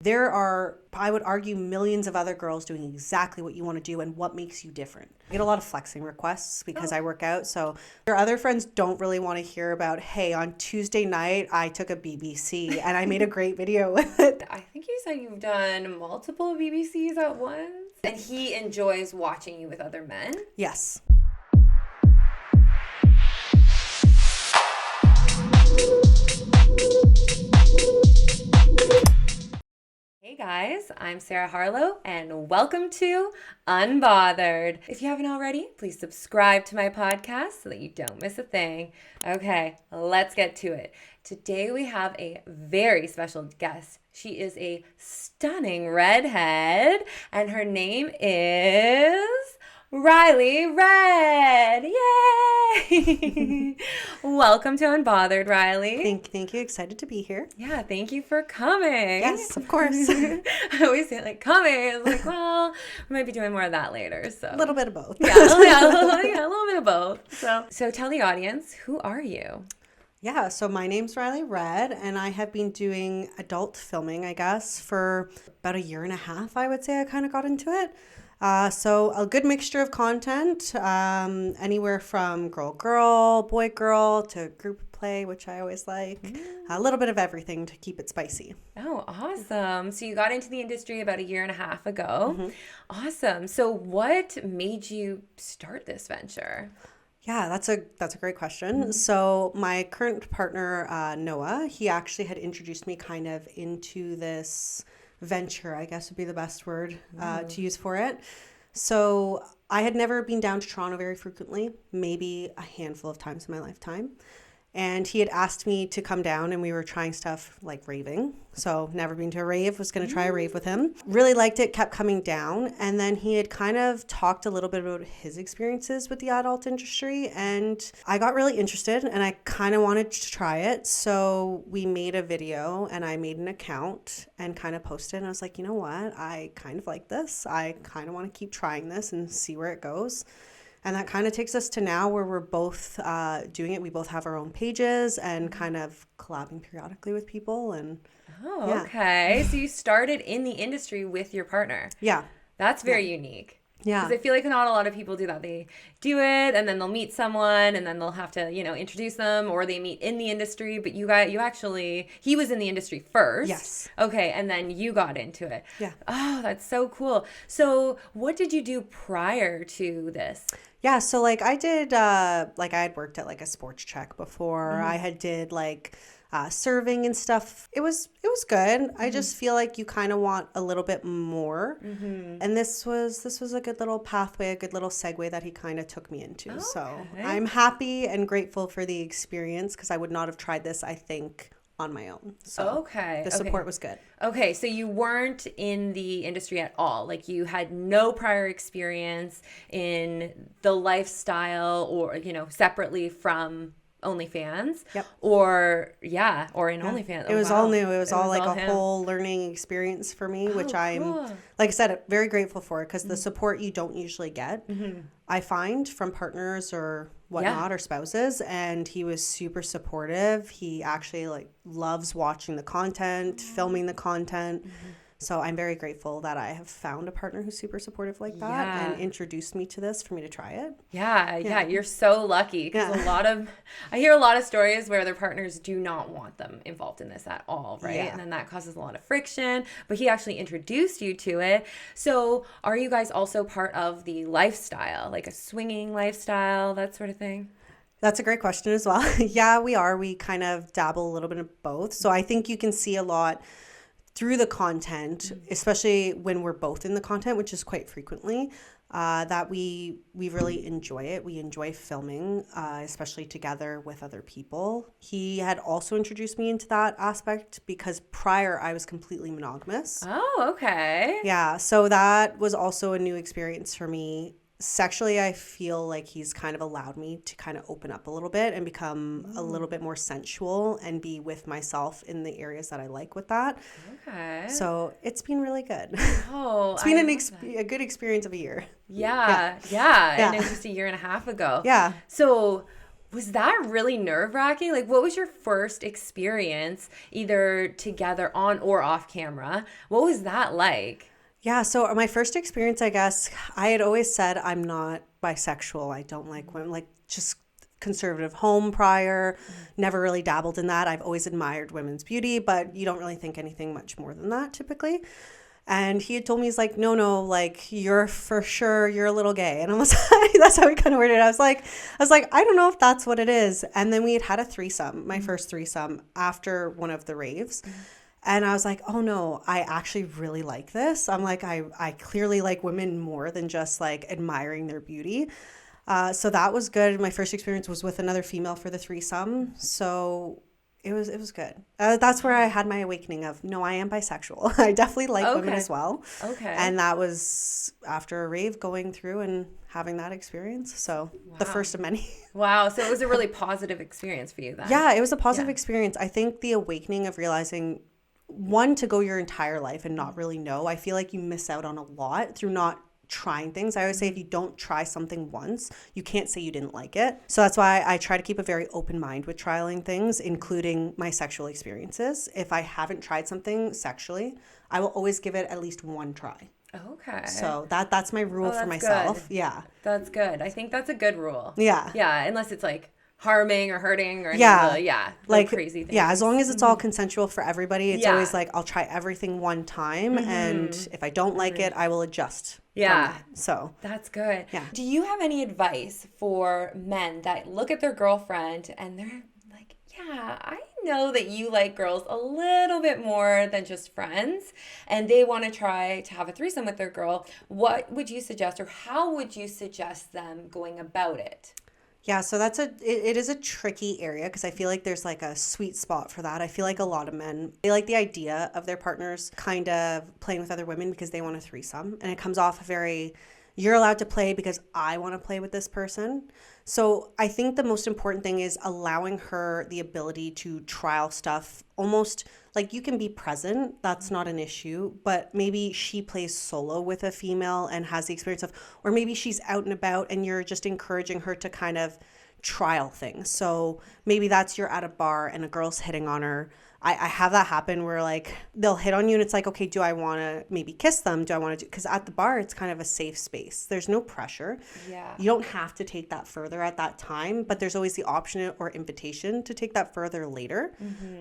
There are, I would argue, millions of other girls doing exactly what you want to do and what makes you different. I get a lot of flexing requests because I work out. So your other friends don't really want to hear about, hey, on Tuesday night, I took a BBC and I made a great video with it. I think you said you've done multiple BBCs at once. And he enjoys watching you with other men? Yes. Hey guys, I'm Sarah Harlow and welcome to Unbothered. If you haven't already, please subscribe to my podcast so that you don't miss a thing. Okay, let's get to it. Today we have a very special guest. She is a stunning redhead and her name is Riley Red. Yay! Welcome to Unbothered, Riley. Thank you. Excited to be here. Yeah, thank you for coming. Yes, of course. I always say like coming. It's like, well, we might be doing more of that later. So A little bit of both. yeah, a little bit of both. So tell the audience, who are you? Yeah, so my name's Riley Red, and I have been doing adult filming, I guess, for about a year and a half, I would say I kind of got into it. So a good mixture of content, anywhere from girl, boy, girl, to group play, which I always like. A little bit of everything to keep it spicy. Oh, awesome. So you got into the industry about a year and a half ago. Awesome. So what made you start this venture? Yeah, that's a great question. So my current partner, Noah, he actually had introduced me kind of into this venture, I guess would be the best word to use for it. So I had never been down to Toronto very frequently, maybe a handful of times in my lifetime. And he had asked me to come down and we were trying stuff like raving. So never been to a rave, was going to try a rave with him. Really liked it, kept coming down. And then he had kind of talked a little bit about his experiences with the adult industry. And I got really interested and I kind of wanted to try it. So we made a video and I made an account and kind of posted. And I was like, you know what? I kind of like this. I kind of want to keep trying this and see where it goes. And that kind of takes us to now where we're both doing it. We both have our own pages and kind of collabing periodically with people. And Oh, okay. So you started in the industry with your partner. yeah. That's very unique. Yeah. Because I feel like not a lot of people do that. They do it and then they'll meet someone and then they'll have to, introduce them, or they meet in the industry. But you actually, he was in the industry first. Yes. Okay. And then you got into it. Yeah. Oh, that's so cool. So what did you do prior to this? Yeah, so like I did, I had worked at like a sports check before. I had did like serving and stuff. It was good. I just feel like you kind of want a little bit more. And this was a good little pathway, a good little segue that he kind of took me into. Okay. So I'm happy and grateful for the experience because I would not have tried this, I think, on my own. So the support was good. Okay, so you weren't in the industry at all. Like you had no prior experience in the lifestyle or, separately from OnlyFans. Yep. Or in OnlyFans. It was all new. It was all like him. whole learning experience for me, which I'm, cool. like I said, very grateful for because the support you don't usually get, I find from partners or whatnot or spouses. And he was super supportive. He actually loves watching the content, filming the content. So I'm very grateful that I have found a partner who's super supportive like that and introduced me to this for me to try it. Yeah, you're so lucky because I hear a lot of stories where their partners do not want them involved in this at all, right? Yeah. And then that causes a lot of friction, but he actually introduced you to it. So are you guys also part of the lifestyle, like a swinging lifestyle, that sort of thing? That's a great question as well. Yeah, we are. We kind of dabble a little bit of both. So I think you can see a lot through the content, especially when we're both in the content, which is quite frequently, that we really enjoy it. We enjoy filming, especially together with other people. He had also introduced me into that aspect because prior I was completely monogamous. Oh, okay. Yeah, so that was also a new experience for me. Sexually, I feel like he's kind of allowed me to kind of open up a little bit and become a little bit more sensual and be with myself in the areas that I like with that. Okay. So it's been really good. Oh, It's been a good experience of a year. Yeah. And it was just a year and a half ago. Yeah. So Was that really nerve-wracking? Like, what was your first experience, either together on or off camera? What was that like? Yeah, so my first experience, I guess, I had always said I'm not bisexual. I don't like women, like just conservative home prior, never really dabbled in that. I've always admired women's beauty, but you don't really think anything much more than that typically. And he had told me, he's like, no, like you're for sure, you're a little gay. And I was like, that's how he kind of worded it. I was like, I don't know if that's what it is. And then we had a threesome, my first threesome after one of the raves. And I was like, oh no, I actually really like this. I'm like, I clearly like women more than just like admiring their beauty. So that was good. My first experience was with another female for the threesome. So it was good. That's where I had my awakening of, no, I am bisexual. I definitely like women as well. Okay. And that was after a rave going through and having that experience. So the first of many. Wow. So it was a really positive experience for you then. Yeah, it was a positive experience. I think the awakening of realizing, one, to go your entire life and not really know. I feel like you miss out on a lot through not trying things. I always say if you don't try something once, you can't say you didn't like it. So that's why I try to keep a very open mind with trialing things, including my sexual experiences. If I haven't tried something sexually, I will always give it at least one try. Okay. So that's my rule for myself. Good. Yeah. That's good. I think that's a good rule. Yeah. Yeah, unless it's like harming or hurting or like crazy things. Yeah, as long as it's all consensual for everybody, it's Yeah. always like I'll try everything one time, and if I don't like it, I will adjust. Yeah. So That's good. Yeah. Do you have any advice for men that look at their girlfriend and they're like, yeah, I know that you like girls a little bit more than just friends, and they want to try to have a threesome with their girl? What would you suggest, or how would you suggest them going about it? yeah, so it is a tricky area because I feel like there's like a sweet spot for that. I feel like a lot of men, they like the idea of their partners kind of playing with other women because they want a threesome, and it comes off very, you're allowed to play because I want to play with this person. So I think the most important thing is allowing her the ability to trial stuff, almost like you can be present. That's not an issue, but maybe she plays solo with a female and has the experience of, or maybe she's out and about and you're just encouraging her to kind of trial things. So maybe that's, you're at a bar and a girl's hitting on her. I have that happen where like they'll hit on you and it's like, okay, do I want to maybe kiss them? Do I want to do, because at the bar it's kind of a safe space. There's no pressure. Yeah. You don't have to take that further at that time, but there's always the option or invitation to take that further later.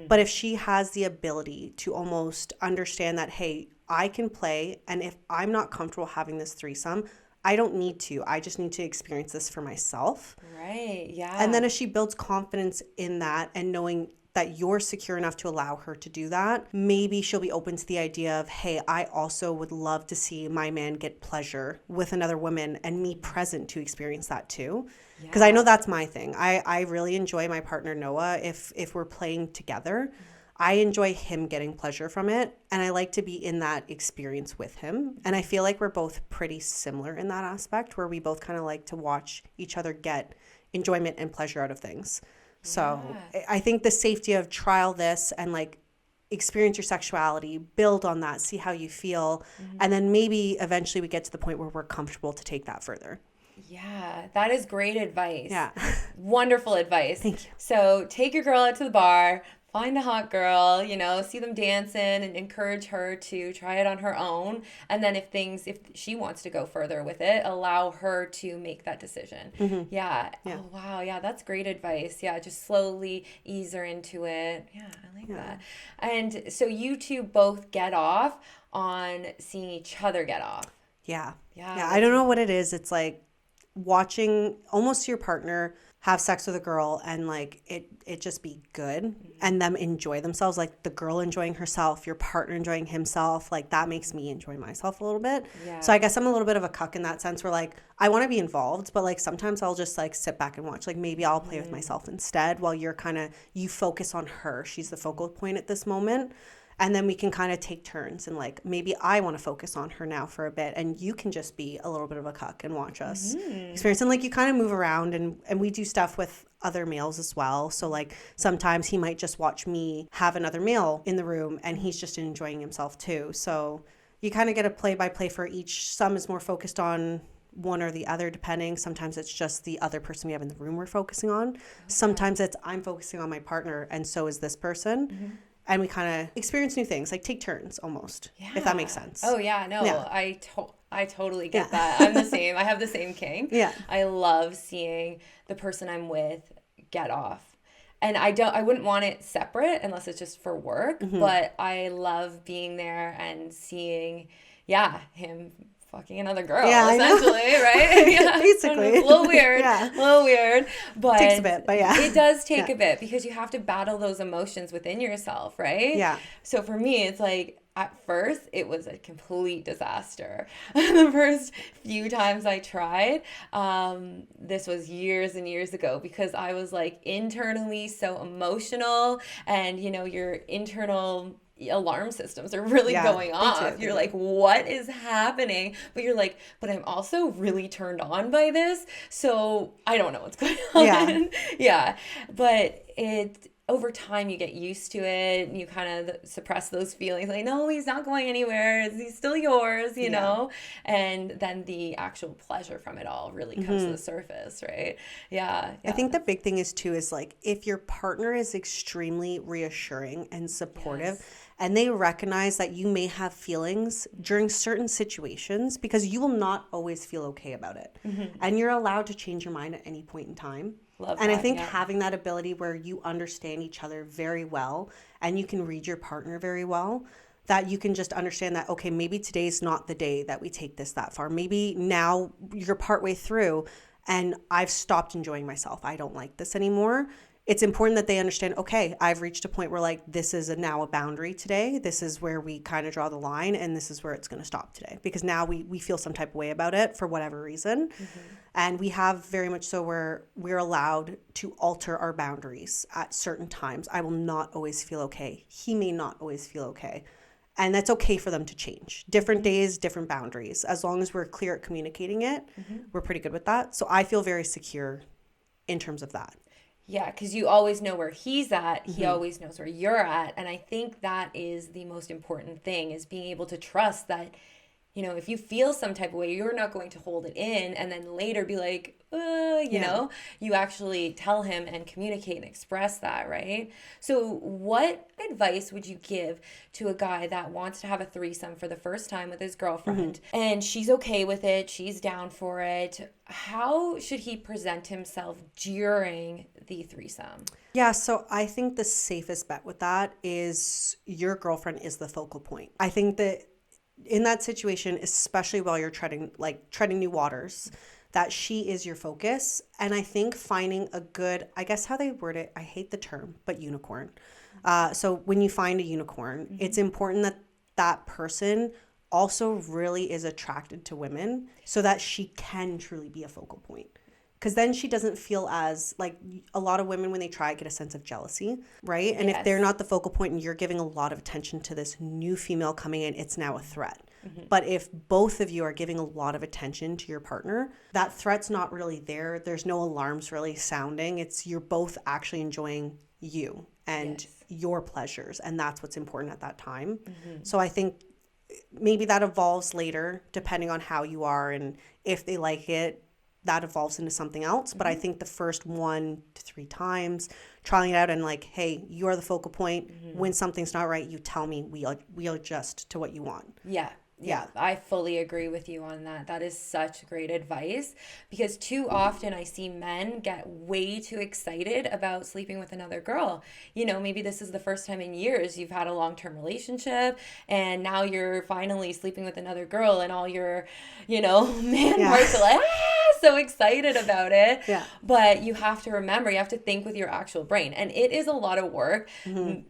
But if she has the ability to almost understand that, hey, I can play, and if I'm not comfortable having this threesome, I don't need to. I just need to experience this for myself. Right. Yeah. And then if she builds confidence in that and knowing that you're secure enough to allow her to do that, maybe she'll be open to the idea of, hey, I also would love to see my man get pleasure with another woman and me present to experience that too. Because I know that's my thing. I really enjoy my partner Noah. If we're playing together, I enjoy him getting pleasure from it, and I like to be in that experience with him. And I feel like we're both pretty similar in that aspect, where we both kind of like to watch each other get enjoyment and pleasure out of things. So I think the safety of trial this and like experience your sexuality, build on that, see how you feel, and then maybe eventually we get to the point where we're comfortable to take that further. Yeah, that is great advice. Yeah. Wonderful advice. Thank you. So take your girl out to the bar, find a hot girl, see them dancing, and encourage her to try it on her own. And then if she wants to go further with it, allow her to make that decision. Yeah. Oh, wow. Yeah, that's great advice. Yeah, just slowly ease her into it. Yeah, I like that. And so you two both get off on seeing each other get off. Yeah. Yeah. I don't know what it is. It's like watching almost your partner have sex with a girl and like it just be good and them enjoy themselves, like the girl enjoying herself, your partner enjoying himself, like that makes me enjoy myself a little bit. So I guess I'm a little bit of a cuck in that sense, where like I want to be involved, but like sometimes I'll just like sit back and watch. Like maybe I'll play with myself instead while you focus on her. She's the focal point at this moment. And then we can kind of take turns and like maybe I want to focus on her now for a bit and you can just be a little bit of a cuck and watch us experience. And like you kind of move around and we do stuff with other males as well. So like sometimes he might just watch me have another male in the room and he's just enjoying himself too. So you kind of get a play-by-play for each. Some is more focused on one or the other, depending. Sometimes it's just the other person we have in the room we're focusing on. Okay. Sometimes it's I'm focusing on my partner and so is this person. Mm-hmm. And we kind of experience new things, like take turns almost, if that makes sense. Oh, yeah. No, yeah. I totally get that. I'm the same. I have the same king. Yeah. I love seeing the person I'm with get off. And I wouldn't want it separate unless it's just for work. Mm-hmm. But I love being there and seeing, him fucking another girl, essentially, right? Yeah. Basically. It's a little weird. But it takes a bit, but it does take a bit because you have to battle those emotions within yourself, right? Yeah. So for me, it's like, at first, it was a complete disaster. The first few times I tried, this was years and years ago, because I was like internally so emotional, and your internal alarm systems are really going off. You're like, what is happening? But you're like, but I'm also really turned on by this, so I don't know what's going on. But over time you get used to it and you kind of suppress those feelings, like, no, he's not going anywhere, he's still yours, you know. And then the actual pleasure from it all really comes to the surface, right? I think the big thing is like, if your partner is extremely reassuring and supportive, and they recognize that you may have feelings during certain situations, because you will not always feel okay about it. And you're allowed to change your mind at any point in time. I think having that ability where you understand each other very well and you can read your partner very well, that you can just understand that, okay, maybe today's not the day that we take this that far. Maybe now you're partway through and I've stopped enjoying myself. I don't like this anymore. It's important that they understand, okay, I've reached a point where like, this is now a boundary today. This is where we kind of draw the line, and this is where it's going to stop today, because now we feel some type of way about it for whatever reason. And we have very much so where we're allowed to alter our boundaries at certain times. I will not always feel okay. He may not always feel okay. And that's okay for them to change. Different days, different boundaries. As long as we're clear at communicating it, we're pretty good with that. So I feel very secure in terms of that. Yeah, because you always know where he's at. He always knows where you're at. And I think that is the most important thing, is being able to trust that, if you feel some type of way, you're not going to hold it in and then later be like, you know, you actually tell him and communicate and express that, right? So what advice would you give to a guy that wants to have a threesome for the first time with his girlfriend and she's okay with it, she's down for it? How should he present himself during the threesome? Yeah, so I think the safest bet with that is your girlfriend is the focal point. I think that in that situation, especially while you're treading new waters, that she is your focus. And I think finding a good, I guess how they word it, I hate the term, but unicorn. So when you find a unicorn, it's important that that person also really is attracted to women so that she can truly be a focal point. Because then she doesn't feel as, like, a lot of women when they try get a sense of jealousy, right? And if they're not the focal point and you're giving a lot of attention to this new female coming in, it's now a threat. But if both of you are giving a lot of attention to your partner, that threat's not really there. There's no alarms really sounding. It's you're both actually enjoying you and your pleasures. And that's what's important at that time. So I think maybe that evolves later depending on how you are, and if they like it, that evolves into something else. But I think the first 1 to 3 times, trying it out and like, hey, you are the focal point. When something's not right, you tell me, we adjust to what you want. Yeah, I fully agree with you on that. That is such great advice, because too often I see men get way too excited about sleeping with another girl. Maybe this is the first time in years you've had a long-term relationship and now you're finally sleeping with another girl and all your, man parts are like, so excited about it. But you have to remember, you have to think with your actual brain. And it is a lot of work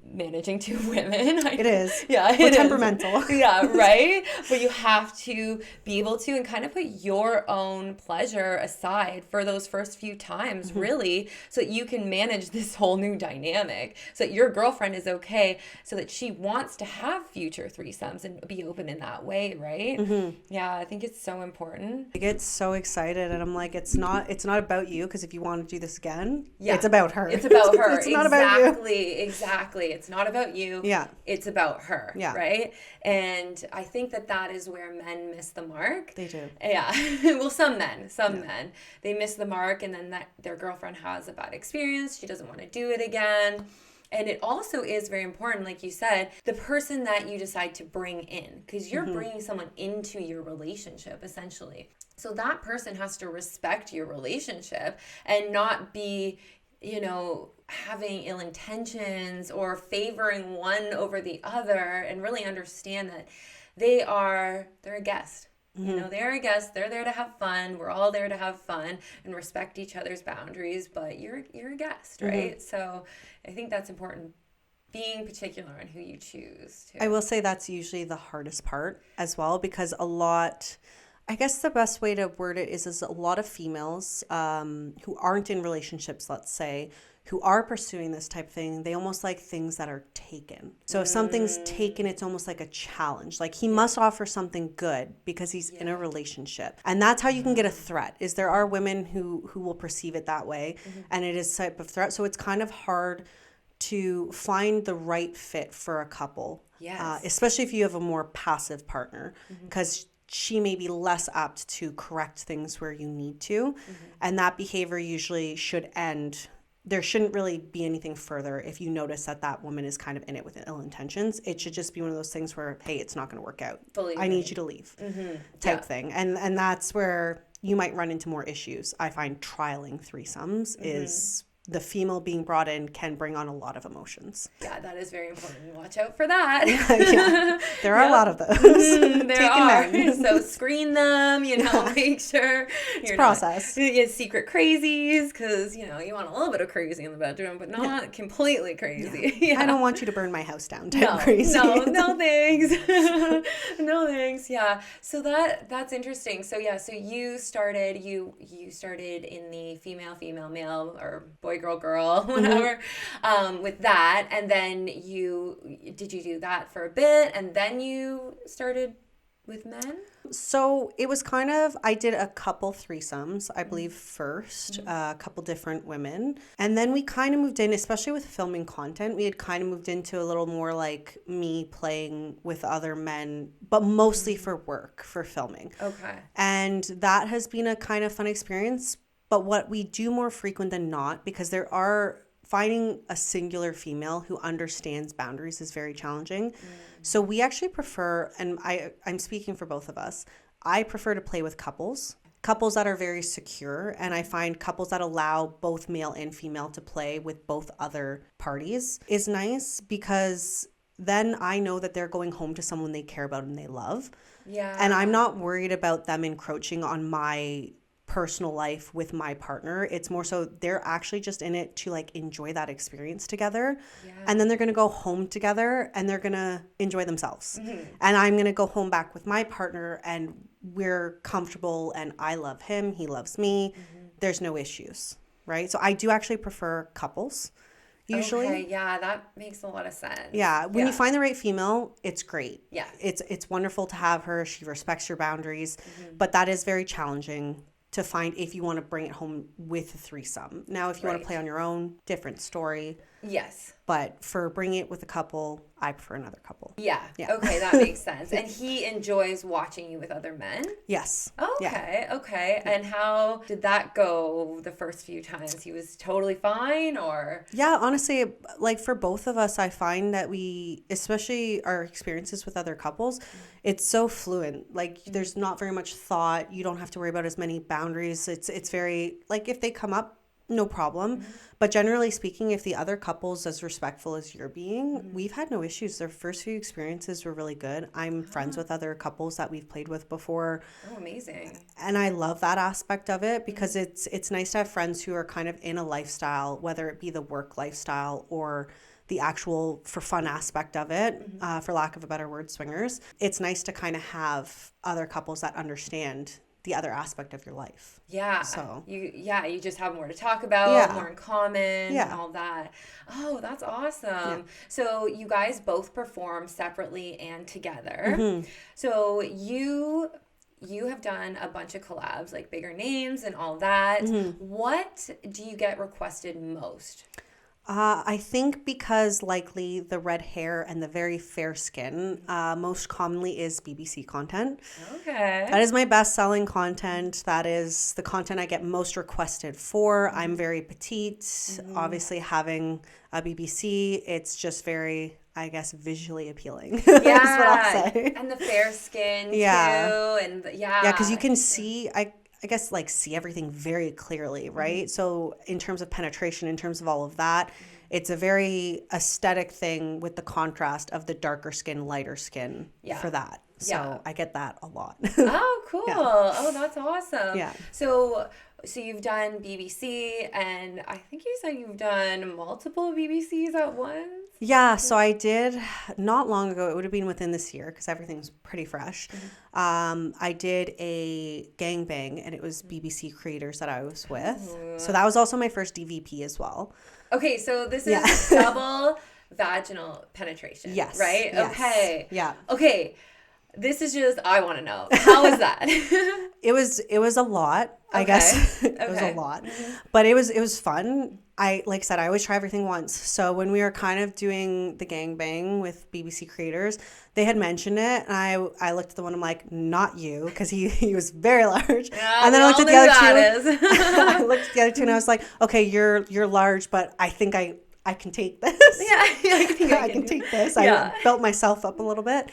managing 2 women. It is. Yeah, we're temperamental. Yeah, right? But you have to be able to and kind of put your own pleasure aside for those first few times, really, so that you can manage this whole new dynamic, so that your girlfriend is okay, so that she wants to have future threesomes and be open in that way, right? Yeah, I think it's so important. I get so excited it. I'm like, it's not about you, because if you want to do this again, Yeah. it's about her. It's about her. It's not about you. Exactly. It's not about you. Yeah. It's about her. Yeah. Right? And I think that is where men miss the mark. They do. Yeah. Well, some men, they miss the mark, and then that their girlfriend has a bad experience. She doesn't want to do it again. And it also is very important, like you said, the person that you decide to bring in, because you're bringing someone into your relationship, essentially. So that person has to respect your relationship and not be, having ill intentions or favoring one over the other, and really understand that they're a guest. They're a guest. They're there to have fun. We're all there to have fun and respect each other's boundaries, but you're a guest, right? So I think that's important, being particular on who you choose to. I will say that's usually the hardest part as well, because I guess the best way to word it is a lot of females who aren't in relationships, let's say, who are pursuing this type of thing, they almost like things that are taken. So if something's taken, it's almost like a challenge. Like, he must offer something good because he's in a relationship. And that's how you can get a threat, is there are women who will perceive it that way, and it is a type of threat. So it's kind of hard to find the right fit for a couple, especially if you have a more passive partner, because she may be less apt to correct things where you need to, and that behavior usually should end. There shouldn't really be anything further if you notice that woman is kind of in it with ill intentions. It should just be one of those things where, hey, it's not going to work out. I need you to leave, type thing. And that's where you might run into more issues. I find trialing threesomes is the female being brought in can bring on a lot of emotions. Yeah, that is very important. Watch out for that. There are a lot of those. There are. So screen them, make sure you're process. Not secret crazies, because, you want a little bit of crazy in the bedroom, but not completely crazy. Yeah. I don't want you to burn my house down type crazy. No thanks. No thanks. Yeah. So that's interesting. So you started in the female, male, or boy, girl, whatever, with that. And then did you do that for a bit, and then you started with men? So it was kind of, I did a couple threesomes, I believe, first, a couple different women. And then we kind of moved in, especially with filming content, we had kind of moved into a little more like me playing with other men, but mostly for work, for filming. Okay. And that has been a kind of fun experience. But what we do more frequent than not, because finding a singular female who understands boundaries is very challenging. So we actually prefer, and I'm speaking for both of us, I prefer to play with couples that are very secure. And I find couples that allow both male and female to play with both other parties is nice, because then I know that they're going home to someone they care about and they love. Yeah. And I'm not worried about them encroaching on my personal life with my partner. It's more so they're actually just in it to like enjoy that experience together. Yeah. And then they're going to go home together and they're going to enjoy themselves. And I'm going to go home back with my partner and we're comfortable and I love him, he loves me. There's no issues, right? So I do actually prefer couples usually. Okay, yeah, that makes a lot of sense. Yeah, when you find the right female, it's great. Yeah. It's wonderful to have her. She respects your boundaries, but that is very challenging to find if you want to bring it home with a threesome. Now, if you want to play on your own, different story. Yes. But for bringing it with a couple, I prefer another couple. Yeah. Okay, that makes sense. And he enjoys watching you with other men? Yes. Okay, okay. And how did that go the first few times? He was totally fine, or? Yeah, honestly, like for both of us, I find that especially our experiences with other couples, it's so fluent. Like there's not very much thought. You don't have to worry about as many boundaries. It's very, like if they come up, no problem. But generally speaking, if the other couple's as respectful as you're being, we've had no issues. Their first few experiences were really good. I'm friends with other couples that we've played with before. Oh, amazing. And I love that aspect of it because it's nice to have friends who are kind of in a lifestyle, whether it be the work lifestyle or the actual for fun aspect of it, for lack of a better word, swingers. It's nice to kind of have other couples that understand the other aspect of your life. Yeah. So you just have more to talk about, more in common, and all that. Oh, that's awesome. Yeah. So you guys both perform separately and together. So you you have done a bunch of collabs, like bigger names and all that. What do you get requested most? I think because likely the red hair and the very fair skin, most commonly is BBC content. Okay. That is my best-selling content. That is the content I get most requested for. I'm very petite. Obviously, having a BBC, it's just very, I guess, visually appealing. Yeah. Is what I'll say. And the fair skin, too. And Yeah, because you can see, I guess, like, see everything very clearly, right? So in terms of penetration, in terms of all of that, it's a very aesthetic thing with the contrast of the darker skin, lighter skin for that. So I get that a lot. Oh, cool. Oh, that's awesome. Yeah. So you've done BBC, and I think you said you've done multiple BBCs at once? Yeah, so I did not long ago. It would have been within this year because everything's pretty fresh. I did a gangbang, and it was BBC creators that I was with. So that was also my first DVP as well. Okay, so this is double vaginal penetration. Yes. Right? Yes. Okay. Yeah. Okay. This is just, I want to know. How was that? It was a lot, I guess. It was a lot. But it was fun. Like I said, I always try everything once. So when we were kind of doing the gangbang with BBC creators, they had mentioned it, and I looked at the one, I'm like, not you, because he was very large. Yeah, and then I looked at the other two. I looked at the other two, and I was like, okay, you're large, but I think I can take this. Yeah, I can take this. Yeah. I built myself up a little bit.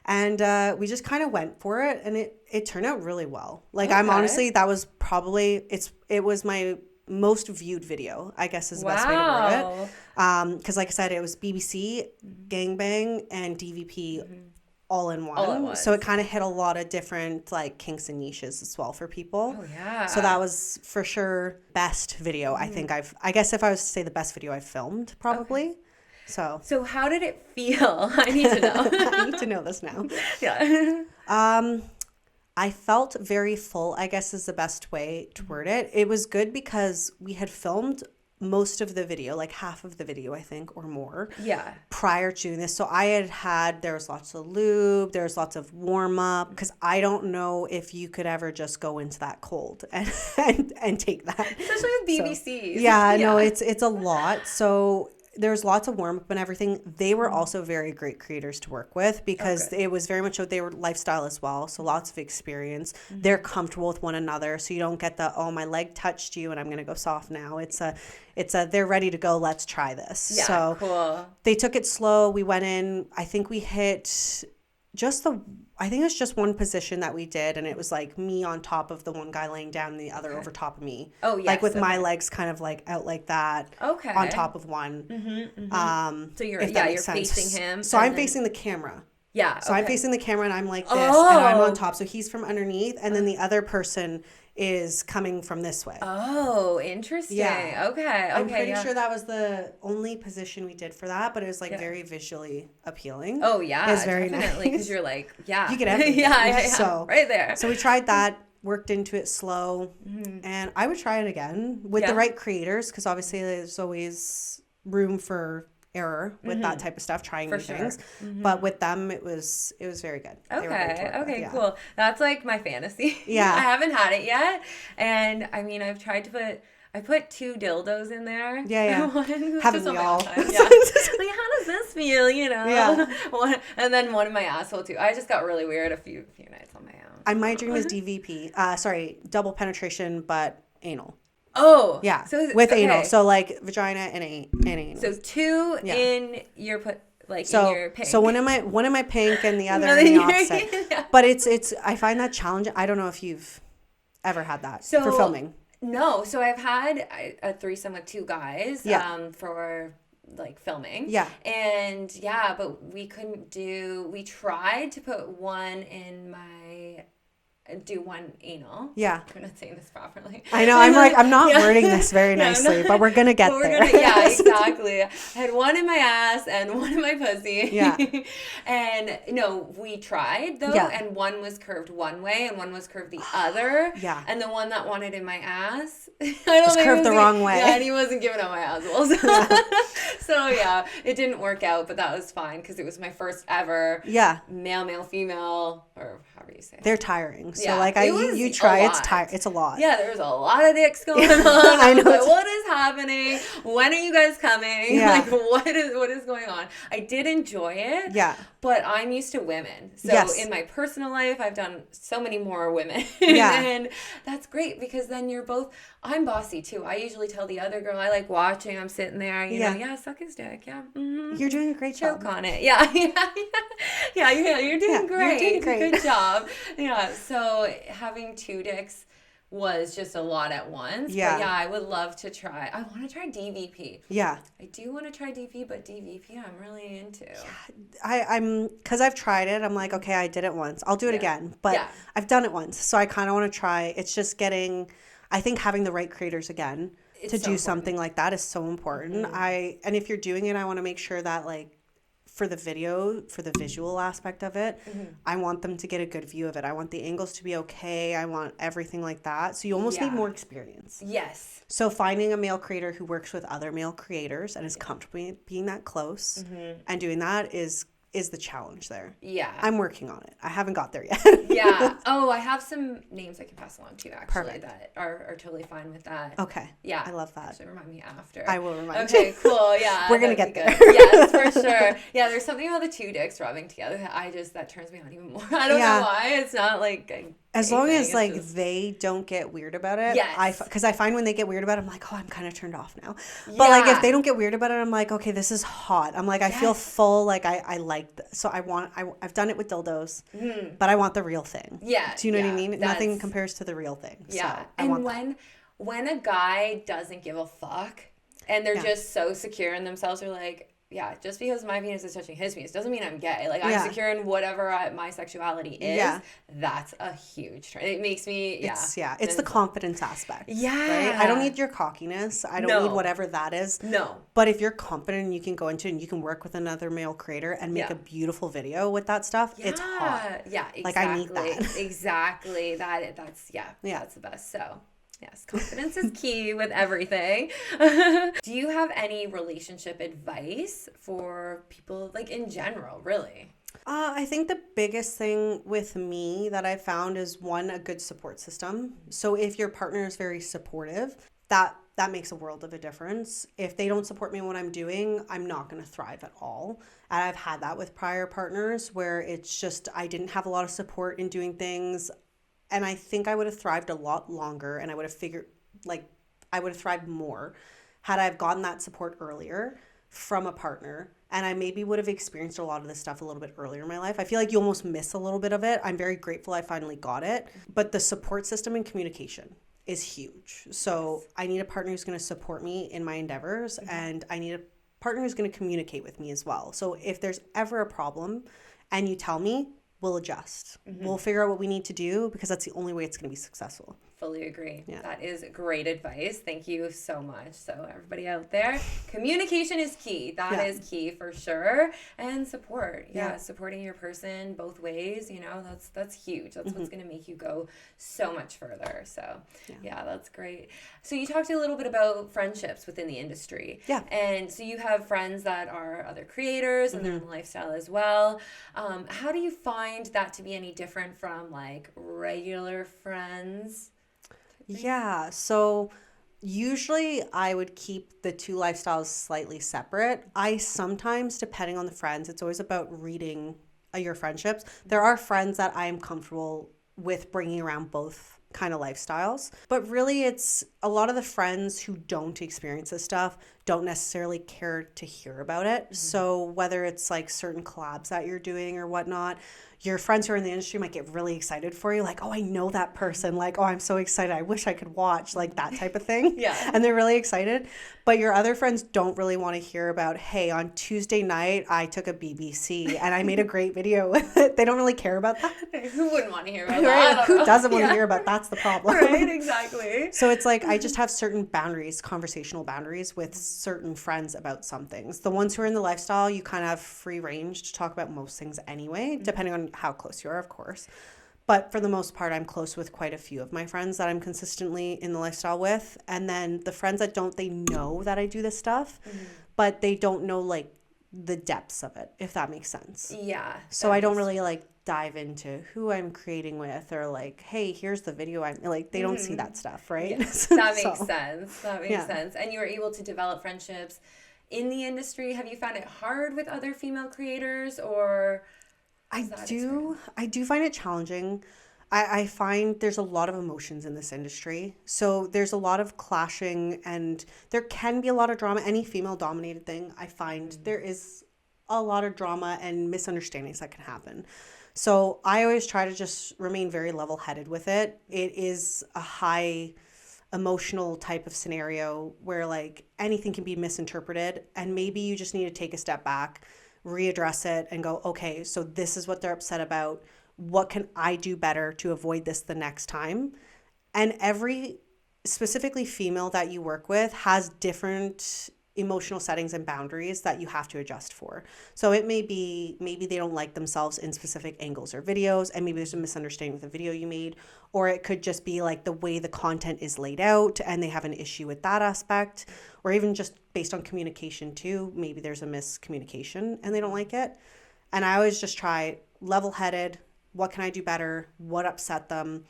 And we just kind of went for it, and it turned out really well. Like, I'm honestly, that was probably, it was my most viewed video, I guess is the best way to word it. Because like I said, it was BBC, gangbang, and DVP all in one. All at once. So it kind of hit a lot of different like kinks and niches as well for people. Oh, yeah. So that was for sure best video I think I guess if I was to say the best video I've filmed, probably. Okay. So how did it feel? I need to know. I need to know this now. Yeah. I felt very full, I guess is the best way to word it. It was good because we had filmed most of the video, like half of the video, I think, or more. Yeah. Prior to doing this. So there was lots of lube, there was lots of warm up, because I don't know if you could ever just go into that cold and take that. Especially with BBCs. So, yeah, no, it's a lot. So there's lots of warm up and everything. They were also very great creators to work with because it was very much they were lifestyle as well. So lots of experience. They're comfortable with one another. So you don't get the, oh, my leg touched you and I'm going to go soft now. It's a, they're ready to go. Let's try this. Yeah, so cool. They took it slow. We went in, I think we hit I think it was just one position that we did, and it was like me on top of the one guy laying down and the other over top of me. Oh, yes. Like with my legs kind of like out like that. Okay. On top of one. So you're facing him. So I'm facing the camera. Yeah. So I'm facing the camera and I'm like this, and I'm on top. So he's from underneath, and then the other person is coming from this way. Oh, interesting. Yeah. Okay. I'm pretty sure that was the only position we did for that, but it was like very visually appealing. Oh yeah, it was very definitely, nice. Because you're like, you get everything. yeah. So right there. So we tried that, worked into it slow, and I would try it again with the right creators, because obviously there's always room for error with that type of stuff, trying new things. But with them, it was very good. Okay, cool. That's like my fantasy. Yeah. I haven't had it yet, and I mean, I've tried to put 2 dildos in there. Yeah. Haven't we all? Yeah. Like, how does this feel? You know. Yeah. And then one in my asshole too. I just got really weird a few nights on my own. My dream is DVP. Double penetration, but anal. Oh, yeah. So with anal, so like vagina and anal. So 2 in your in your pink. So one in my pink and the other in the opposite. But it's I find that challenging. I don't know if you've ever had that for filming. No, so I've had a threesome with 2 guys. For like filming. Yeah. And but we couldn't do. We tried to put one in my. Do one anal. Yeah. I'm not saying this properly. I know. I'm not wording this very nicely, but we're going to get there. Exactly. I had one in my ass and one in my pussy. Yeah. And we tried though. Yeah. And one was curved one way and one was curved the other. Yeah. And the one that wanted in my ass, was curved the wrong way. Yeah, and he wasn't giving up my assholes. So it didn't work out, but that was fine because it was my first ever male, female, or whatever you say. They're tiring. So Yeah. like you try, it's a lot. Yeah, there's a lot of dicks going on. I know. Like, what is happening? When are you guys coming? Yeah. Like, what is going on? I did enjoy it. Yeah. But I'm used to women. So Yes. in my personal life, I've done so many more women. Yeah. And that's great because then you're both, I'm bossy too. I usually tell the other girl, I like watching, I'm sitting there, you know, suck his dick. Yeah. Mm-hmm. You're doing a great job. Choke on it. Yeah. Yeah, you're doing great. You're doing great. Good job. Yeah. So having two dicks was just a lot at once. Yeah. But yeah, I would love to try. I want to try DVP. Yeah. I do want to try DVP, but DVP I'm really into. I'm because I've tried it. I'm like, okay, I did it once. I'll do it again. But I've done it once. So I kind of want to try. It's just I think having the right creators again to do something like that is so important. Mm-hmm. And if you're doing it, I want to make sure that like, for the visual aspect of it, I want them to get a good view of it. I want the angles to be okay. I want everything like that. So you almost need more experience. Yes. So finding a male creator who works with other male creators and is comfortable being that close and doing that is the challenge there. Yeah. I'm working on it. I haven't got there yet. Yeah. Oh, I have some names I can pass along to you actually. Perfect. That are totally fine with that. Okay. Yeah. I love that. Actually, remind me after. I will remind you. you. Okay, cool. Yeah. We're going to get there. Yes, for sure. Yeah, there's something about the two dicks rubbing together that turns me on even more. I don't know why. It's not like as long as like they don't get weird about it. Yes. Because I find when they get weird about it, I'm like, oh, I'm kind of turned off now. But like if they don't get weird about it, I'm like, okay, this is hot. I'm like, I feel full. Like I like this. So I've done it with dildos, but I want the real thing. Yeah. Do you know what I mean? Nothing compares to the real thing. Yeah. So and when a guy doesn't give a fuck and they're just so secure in themselves, they're like, yeah, just because my penis is touching his penis doesn't mean I'm gay. Like, I'm secure in whatever my sexuality is. Yeah. That's a huge trend. It makes me, It's the confidence aspect. Yeah. Right? I don't need your cockiness. I don't need whatever that is. No. But if you're confident and you can go into it and you can work with another male creator and make a beautiful video with that stuff, it's hot. Yeah, exactly. Like, I need that. Exactly. That's the best. So... yes, confidence is key with everything. Do you have any relationship advice for people, like in general, really? I think the biggest thing with me that I found is a good support system. So if your partner is very supportive, that makes a world of a difference. If they don't support me in what I'm doing, I'm not going to thrive at all. And I've had that with prior partners where it's just I didn't have a lot of support in doing things. And I think I would have thrived a lot longer and I would have thrived more had I gotten that support earlier from a partner. And I maybe would have experienced a lot of this stuff a little bit earlier in my life. I feel like you almost miss a little bit of it. I'm very grateful I finally got it. But the support system and communication is huge. So I need a partner who's going to support me in my endeavors and I need a partner who's going to communicate with me as well. So if there's ever a problem and you tell me, we'll adjust. We'll figure out what we need to do because that's the only way it's going to be successful. Fully agree. Yeah. That is great advice. Thank you so much. So everybody out there, communication is key. That is key for sure. And support. Yeah. Supporting your person both ways, that's huge. That's what's going to make you go so much further. So yeah, that's great. So you talked a little bit about friendships within the industry. Yeah. And so you have friends that are other creators and they're in the lifestyle as well. How do you find that to be any different from like regular friends? Yeah, so usually I would keep the two lifestyles slightly separate. I sometimes, depending on the friends, it's always about reading your friendships. There are friends that I am comfortable with bringing around both kind of lifestyles. But really, it's a lot of the friends who don't experience this stuff don't necessarily care to hear about it. So whether it's like certain collabs that you're doing or whatnot, your friends who are in the industry might get really excited for you. Like, oh, I know that person. Like, oh, I'm so excited. I wish I could watch, like that type of thing. Yeah. And they're really excited. But your other friends don't really want to hear about, hey, on Tuesday night, I took a BBC and I made a great video with it. They don't really care about that. Who wouldn't want to hear about Right? that? Who doesn't want to hear about that's the problem. Right, exactly. So it's like I just have certain boundaries, conversational boundaries with certain friends about some things. The ones who are in the lifestyle, you kind of have free range to talk about most things anyway, depending on how close you are, of course. But for the most part, I'm close with quite a few of my friends that I'm consistently in the lifestyle with. And then the friends that don't, they know that I do this stuff, but they don't know like the depths of it, if that makes sense. Yeah. So I don't really like dive into who I'm creating with, or like, hey, here's the video I'm like, they don't see that stuff, right? Yeah, that makes sense. That makes sense. And you were able to develop friendships in the industry. Have you found it hard with other female creators, or I do find it challenging. I find there's a lot of emotions in this industry. So there's a lot of clashing, and there can be a lot of drama. Any female dominated thing, I find there is a lot of drama and misunderstandings that can happen. So I always try to just remain very level headed with it. It is a high emotional type of scenario where like anything can be misinterpreted, and maybe you just need to take a step back, readdress it, and go, okay, so this is what they're upset about. What can I do better to avoid this the next time? And every specifically female that you work with has different emotional settings and boundaries that you have to adjust for. So it may be maybe they don't like themselves in specific angles or videos, and maybe there's a misunderstanding with the video you made, or it could just be like the way the content is laid out and they have an issue with that aspect, or even just based on communication too. Maybe there's a miscommunication and they don't like it. And I always just try level-headed. What can I do better? What upset them?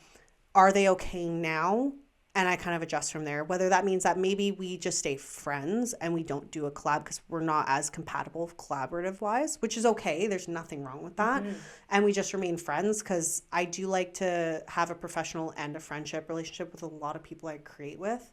Are they okay now? And I kind of adjust from there, whether that means that maybe we just stay friends and we don't do a collab because we're not as compatible collaborative wise, which is okay. There's nothing wrong with that. And we just remain friends, because I do like to have a professional and a friendship relationship with a lot of people I create with,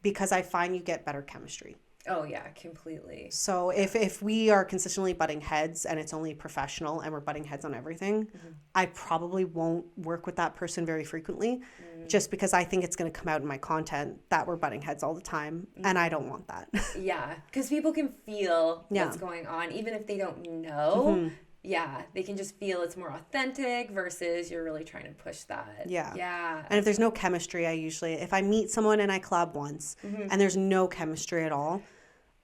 because I find you get better chemistry. Oh, yeah, completely. So if we are consistently butting heads and it's only professional and we're butting heads on everything, I probably won't work with that person very frequently, just because I think it's going to come out in my content that we're butting heads all the time, and I don't want that. Yeah, because people can feel what's going on, even if they don't know. Yeah, they can just feel it's more authentic versus you're really trying to push that. Yeah. And if there's no chemistry, I usually, if I meet someone and I collab once and there's no chemistry at all,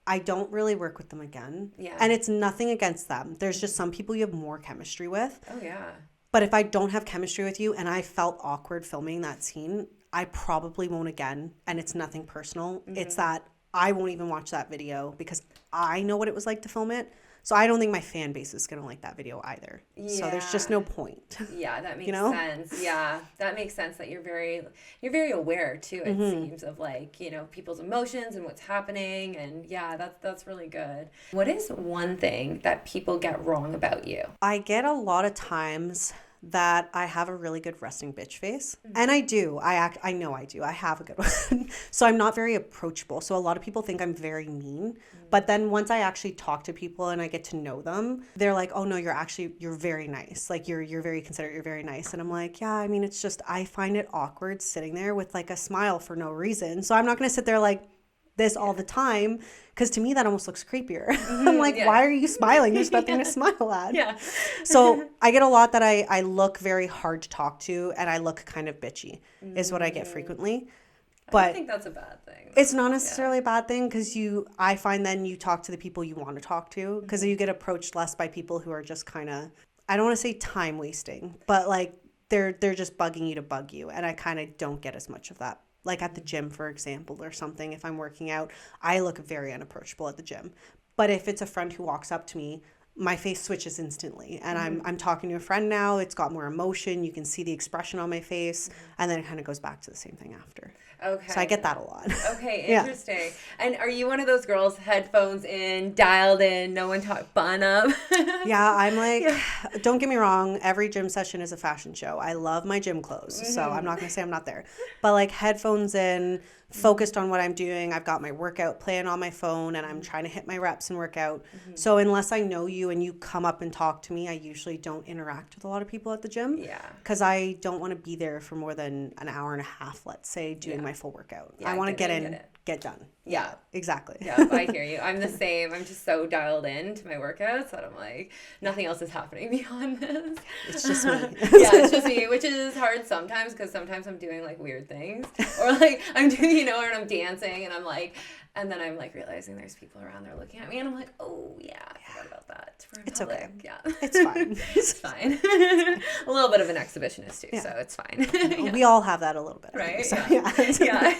I don't really work with them again. Yeah. And it's nothing against them. There's just some people you have more chemistry with. Oh, yeah. But if I don't have chemistry with you and I felt awkward filming that scene, I probably won't again. And it's nothing personal. It's that I won't even watch that video because I know what it was like to film it. So I don't think my fan base is going to like that video either. Yeah. So there's just no point. Yeah, that makes sense. Yeah, that makes sense that you're very aware too, it seems, of like, you know, people's emotions and what's happening. And yeah, that's really good. What is one thing that people get wrong about you? I get a lot of times that I have a really good resting bitch face. And I do. I know I do. I have a good one. So I'm not very approachable. So a lot of people think I'm very mean. But then once I actually talk to people and I get to know them, they're like, oh no, you're very nice. Like you're very considerate, you're very nice. And I'm like, yeah, I mean, it's just, I find it awkward sitting there with like a smile for no reason. So I'm not going to sit there like this all the time, because to me that almost looks creepier. I'm like, why are you smiling? There's nothing to smile at. Yeah. So I get a lot that I look very hard to talk to, and I look kind of bitchy is what I get frequently. But I don't think that's a bad thing. It's not necessarily a bad thing, because I find then you talk to the people you want to talk to, because you get approached less by people who are just kind of, I don't want to say time wasting, but like they're just bugging you to bug you, and I kind of don't get as much of that. Like at the gym, for example, or something, if I'm working out, I look very unapproachable at the gym. But if it's a friend who walks up to me, my face switches instantly, and I'm talking to a friend now. It's got more emotion. You can see the expression on my face, and then it kind of goes back to the same thing after. Okay. So I get that a lot. Okay, interesting. Yeah. And are you one of those girls, headphones in, dialed in, no one talk, bun up? Yeah, I'm like, don't get me wrong, every gym session is a fashion show. I love my gym clothes, so I'm not going to say I'm not there. But like headphones in, focused on what I'm doing. I've got my workout plan on my phone, and I'm trying to hit my reps and work out. So unless I know you and you come up and talk to me, I usually don't interact with a lot of people at the gym. Yeah. Because I don't want to be there for more than an hour and a half, let's say, doing my full workout. I want to get in, get done. Yeah. Exactly. Yeah, I hear you. I'm the same. I'm just so dialed in to my workouts that I'm like, nothing else is happening beyond this. It's just me. Yeah, it's just me, which is hard sometimes, because sometimes I'm doing like weird things, or like I'm doing, you know, and I'm dancing and I'm like, and then I'm like realizing there's people around there looking at me, and I'm like, oh yeah, I forgot about that. It's okay. Yeah. It's fine. It's fine. A little bit of an exhibitionist too, so it's fine. Yeah. We all have that a little bit. Right? So, yeah.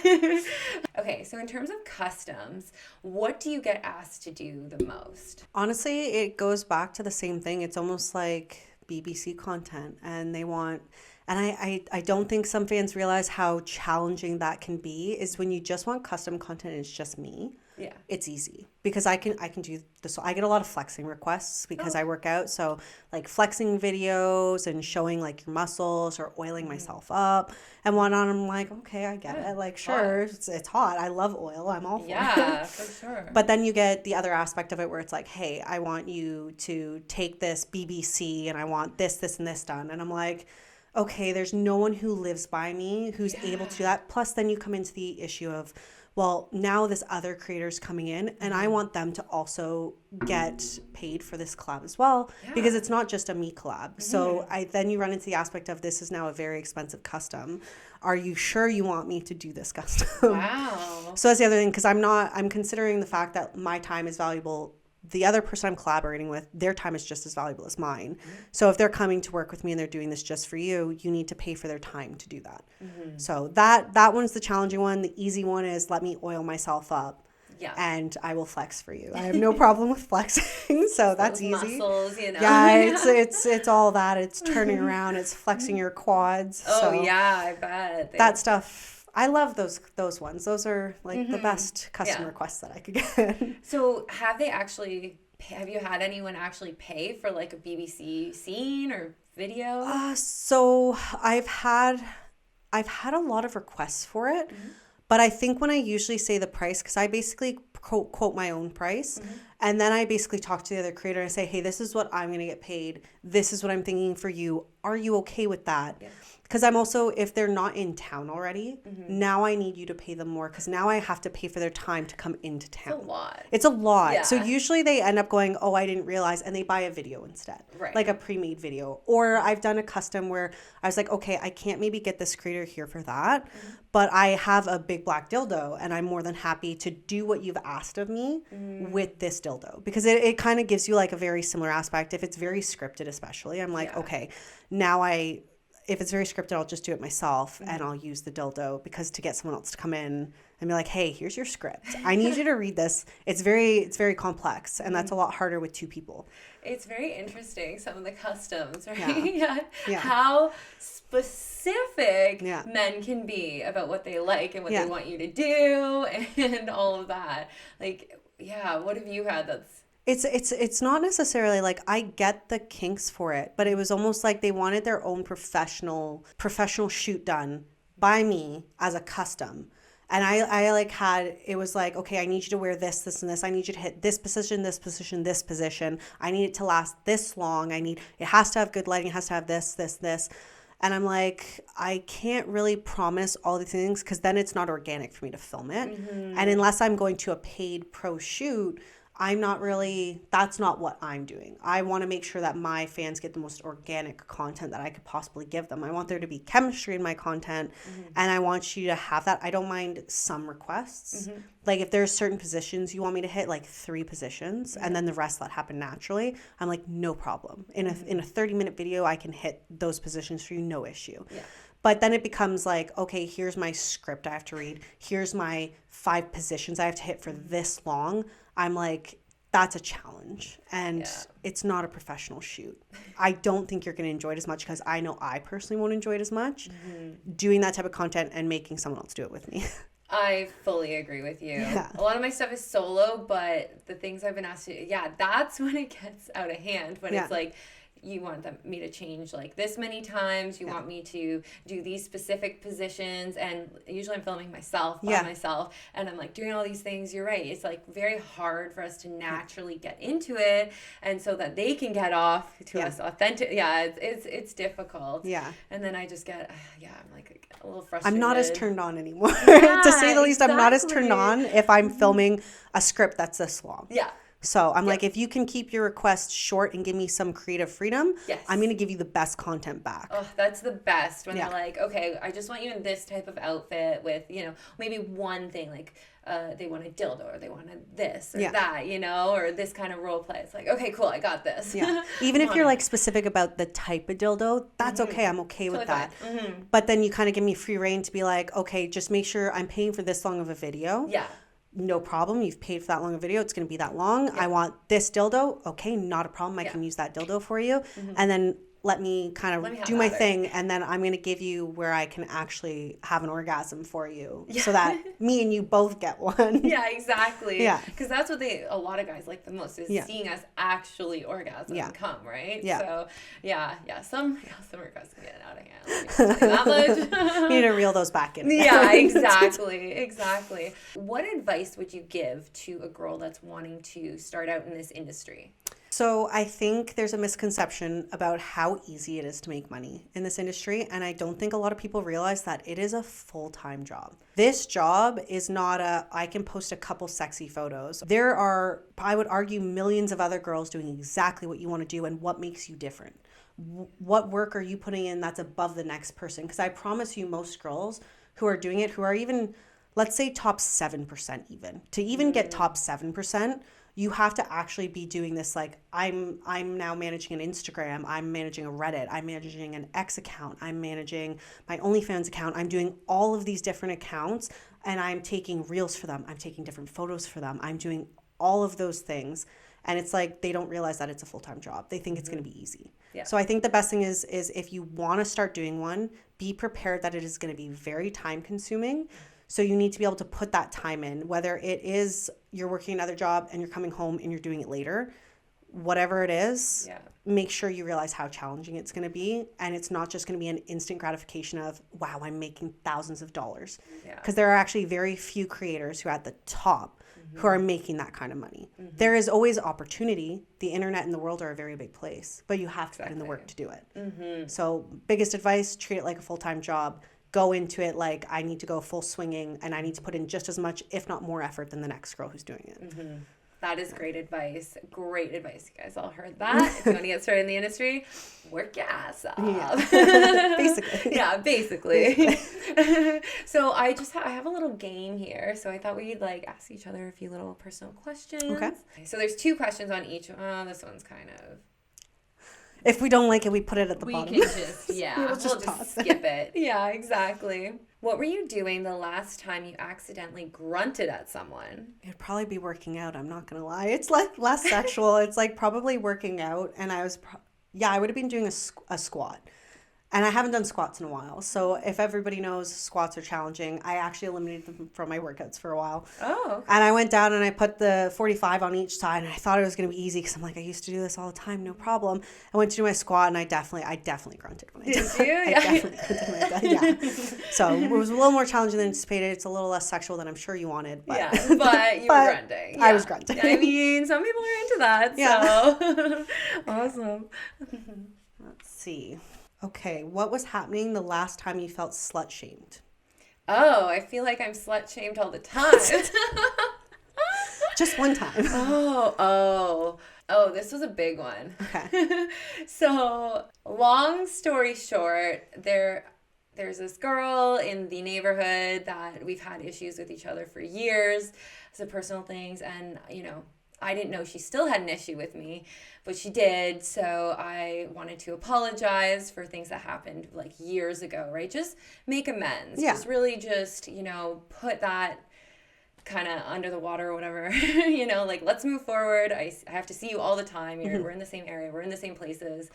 Okay, so in terms of customs, what do you get asked to do the most? Honestly, it goes back to the same thing. It's almost like BBC content and they want, and I don't think some fans realize how challenging that can be, is when you just want custom content and it's just me. Yeah. It's easy because I can do this. I get a lot of flexing requests because I work out. So like flexing videos and showing like your muscles or oiling myself up and whatnot. I'm like, okay, I get it. Like, sure, it's hot. I love oil. I'm all for Yeah, it. for sure. But then you get the other aspect of it where it's like, hey, I want you to take this BBC and I want this, this, and this done. And I'm like, okay, there's no one who lives by me who's able to do that. Plus, then you come into the issue of, well, now this other creator's coming in and I want them to also get paid for this collab as well, because it's not just a me collab. So then you run into the aspect of, this is now a very expensive custom. Are you sure you want me to do this custom? Wow. So that's the other thing, because I'm considering the fact that my time is valuable. The other person I'm collaborating with, their time is just as valuable as mine. So if they're coming to work with me and they're doing this just for you, you need to pay for their time to do that. So that one's the challenging one. The easy one is, let me oil myself up. Yeah. And I will flex for you. I have no problem with flexing, so that's Those easy. muscles, you know. Yeah, it's all that. It's turning around. It's flexing your quads. Oh so yeah, I bet. that stuff. I love those ones. Those are like the best custom requests that I could get. So have you had anyone actually pay for like a BBC scene or video? So I've had a lot of requests for it, but I think when I usually say the price, because I basically quote my own price, and then I basically talk to the other creator and say, hey, this is what I'm going to get paid. This is what I'm thinking for you. Are you okay with that? Yeah. Because I'm also, if they're not in town already, now I need you to pay them more, because now I have to pay for their time to come into town. It's a lot. It's a lot. Yeah. So usually they end up going, oh, I didn't realize, and they buy a video instead. Right. Like a pre-made video. Or I've done a custom where I was like, okay, I can't maybe get this creator here for that, but I have a big black dildo and I'm more than happy to do what you've asked of me with this dildo. Because it kind of gives you like a very similar aspect. If it's very scripted especially, I'm like, okay, now if it's very scripted, I'll just do it myself and I'll use the dildo, because to get someone else to come in and be like, hey, here's your script. I need you to read this. It's very complex, and that's a lot harder with two people. It's very interesting, some of the customs, right? Yeah. Yeah. How specific men can be about what they like and what they want you to do and all of that. Like, yeah, what have you had that's... It's not necessarily like I get the kinks for it, but it was almost like they wanted their own professional shoot done by me as a custom. And I like had, it was like, okay, I need you to wear this, this, and this. I need you to hit this position, this position, this position. I need it to last this long. it has to have good lighting. It has to have this, this, this. And I'm like, I can't really promise all these things, because then it's not organic for me to film it. And unless I'm going to a paid pro shoot, that's not what I'm doing. I want to make sure that my fans get the most organic content that I could possibly give them. I want there to be chemistry in my content, and I want you to have that. I don't mind some requests. Like if there's certain positions you want me to hit, like 3 positions, and then the rest let happen naturally, I'm like, no problem. In a 30-minute video, I can hit those positions for you, no issue. Yeah. But then it becomes like, okay, here's my script I have to read. Here's my 5 positions I have to hit for this long. I'm like, that's a challenge. And it's not a professional shoot. I don't think you're going to enjoy it as much, because I know I personally won't enjoy it as much doing that type of content and making someone else do it with me. I fully agree with you. Yeah. A lot of my stuff is solo, but the things I've been asked to, that's when it gets out of hand. When it's like, you want me to change like this many times. You want me to do these specific positions. And usually I'm filming myself by myself. And I'm like doing all these things. You're right. It's like very hard for us to naturally get into it. And so that they can get off to us authentic. Yeah, it's difficult. Yeah. And then I just get, I'm like a little frustrated. I'm not as turned on anymore. To say the least, I'm not as turned on if I'm filming a script that's this long. Yeah. So I'm like, if you can keep your request short and give me some creative freedom, I'm going to give you the best content back. Oh, that's the best. When they're like, okay, I just want you in this type of outfit with, maybe one thing, like they want a dildo or they want this or that, or this kind of role play. It's like, okay, cool, I got this. Yeah. Even if you're like specific about the type of dildo, that's okay. I'm okay with that. But then you kind of give me free reign to be like, okay, just make sure I'm paying for this long of a video. Yeah. No problem. You've paid for that long a video. It's going to be that long. I want this dildo. Okay, not a problem. I can use that dildo for you. And then let me kind of do my thing, and then I'm going to give you where I can actually have an orgasm for you so that me and you both get one. Yeah, exactly. Yeah. Because that's what a lot of guys like the most is seeing us actually orgasm and come, right? Yeah. So, some orgasms get out of hand. Let me tell you that much. You need to reel those back in. Yeah, exactly. What advice would you give to a girl that's wanting to start out in this industry? So I think there's a misconception about how easy it is to make money in this industry. And I don't think a lot of people realize that it is a full-time job. This job is not I can post a couple sexy photos. There are, I would argue, millions of other girls doing exactly what you want to do and what makes you different. What work are you putting in that's above the next person? Because I promise you, most girls who are doing it, who are even, let's say top 7% even, to even get top 7%, you have to actually be doing this. Like I'm now managing an Instagram, I'm managing a Reddit, I'm managing an X account, I'm managing my OnlyFans account. I'm doing all of these different accounts, and I'm taking reels for them. I'm taking different photos for them. I'm doing all of those things. And it's like they don't realize that it's a full-time job. They think it's going to be easy. Yeah. So I think the best thing is if you want to start doing one, be prepared that it is going to be very time-consuming. So you need to be able to put that time in, whether it is you're working another job and you're coming home and you're doing it later, whatever it is, make sure you realize how challenging it's going to be. And it's not just going to be an instant gratification of, wow, I'm making thousands of dollars. Because there are actually very few creators who are at the top who are making that kind of money. There is always opportunity. The internet and the world are a very big place, but you have to put in the work to do it. So biggest advice, treat it like a full-time job. Go into it like I need to go full swinging, and I need to put in just as much, if not more effort than the next girl who's doing it. That is great advice. Great advice. You guys all heard that. If you want to get started in the industry, work your ass off. Basically. So I have a little game here. So I thought we'd ask each other a few little personal questions. Okay. So there's 2 questions on each. This one's kind of... If we don't like it, we put it at the bottom. We can just, we'll just skip it. Yeah, exactly. What were you doing the last time you accidentally grunted at someone? It'd probably be working out. I'm not going to lie. It's like less sexual. It's like probably working out. And I was, I would have been doing a squat. And I haven't done squats in a while. So if everybody knows squats are challenging, I actually eliminated them from my workouts for a while. Oh, okay. And I went down and I put the 45 on each side, and I thought it was going to be easy because I'm like, I used to do this all the time, no problem. I went to do my squat, and I definitely grunted when I did it. Did you? I definitely grunted when I did it. Yeah. So it was a little more challenging than anticipated. It's a little less sexual than I'm sure you wanted. But, but you were grunting. Yeah. I was grunting. I mean, some people are into that. Yeah. So awesome. Let's see. Okay, what was happening the last time you felt slut-shamed? Oh, I feel like I'm slut-shamed all the time. Just one time. Oh, this was a big one. Okay. So, long story short, there's this girl in the neighborhood that we've had issues with each other for years, some personal things, and, I didn't know she still had an issue with me, but she did. So I wanted to apologize for things that happened years ago, right? Just make amends. Yeah. Just really put that kind of under the water or whatever, let's move forward. I have to see you all the time. We're in the same area. We're in the same places.